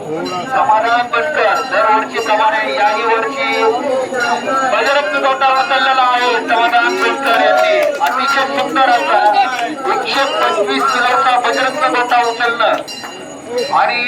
समाधान बनकर दरवर्षीप्रमाणे याही वर्षी बजरंग गोटा उचललेला आहे. समाधान बनकर यांनी अतिशय सुंदर असा 125 किलोचा बजरंग गोटा उचलणं आणि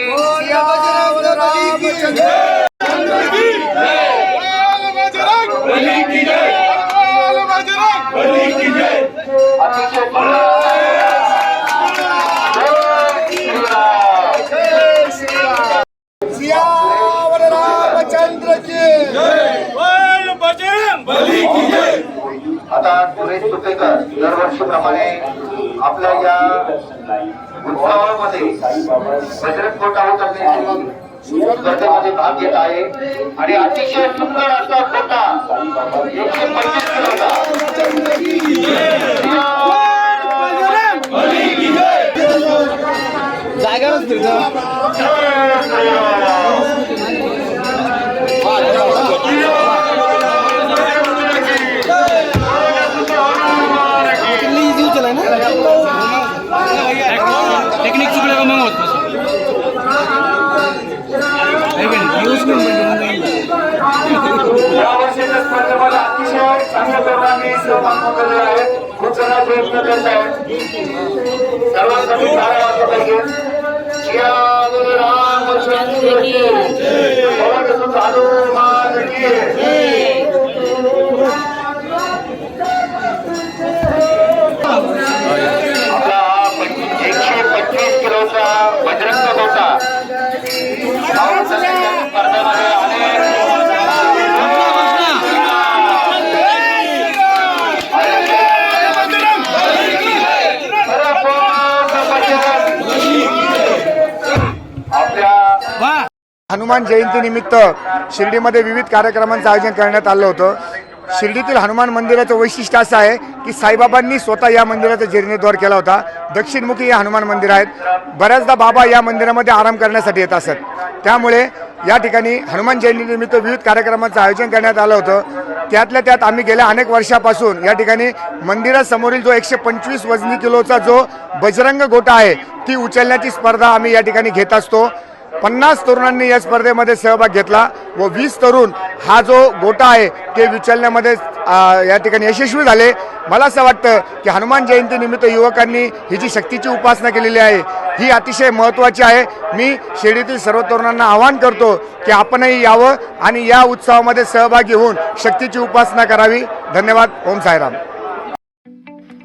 आता सुरेश तुपेकर दरवर्षीप्रमाणे आपल्या या उत्सवामध्ये बजरंग गोटा उचलण्याची स्पर्धेमध्ये भाग घेत आहे आणि अतिशय सुंदर असा गोटा 125 किलोचा टेक्निक चुकलं का मग होत यावर्षीच्या स्पर्धेमध्ये अतिशय चांगल्या तरुणांनी सहभाग नोंदवलेला आहे. खूप जण प्रयत्न करत आहेत. सर्वांसाठी टाळ्या वाजल्या पाहिजे. आपला 125 किलोचा बजरंग गोटा स्पर्धेमध्ये हनुमान जयंती निमित्त शिर्डीमध्ये विविध कार्यक्रमांचं आयोजन करण्यात आलं होतं. शिर्डीतील हनुमान मंदिराचं वैशिष्ट्य असं आहे की साईबाबांनी स्वतः या मंदिराचा जीर्णोद्धार केला होता. दक्षिणमुखी हे हनुमान मंदिर आहेत. बऱ्याचदा बाबा या मंदिरामध्ये आराम करण्यासाठी येत असत. त्यामुळे या ठिकाणी हनुमान जयंती निमित्त विविध कार्यक्रमांचं आयोजन करण्यात आलं होतं. त्यातल्या त्यात आम्ही गेल्या अनेक वर्षापासून या ठिकाणी मंदिरासमोरील जो 125 वजनी किलोचा जो बजरंग गोटा आहे ती उचलण्याची स्पर्धा आम्ही या ठिकाणी घेत असतो. 50 तरुणांनी या स्पर्धेमध्ये सहभाग घेतला व 20 तरुण हा जो गोटा आहे ते उचलण्यामध्ये या ठिकाणी यशस्वी झाले. मला असं वाटतं की हनुमान जयंती निमित्त युवकांनी ही जी शक्तीची उपासना केलेली आहे ही अतिशय महत्त्वाची आहे. मी शिर्डीतील सर्व तरुणांना आवाहन करतो की आपणही यावं आणि या उत्सवामध्ये सहभागी होऊन शक्तीची उपासना करावी. धन्यवाद. ओम साईराम.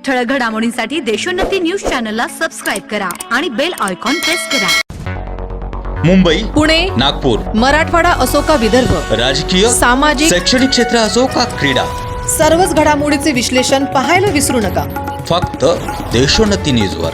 ठळक घडामोडींसाठी देशोन्नती न्यूज चॅनलला सबस्क्राईब करा आणि बेल आयकॉन प्रेस करा. मुंबई, पुणे, नागपूर, मराठवाडा असो का विदर्भ, राजकीय, सामाजिक, शैक्षणिक क्षेत्र असो का क्रीडा, सर्वच घडामोडीचे विश्लेषण पाहायला विसरू नका. फक्त देशोन्नती न्यूजवर.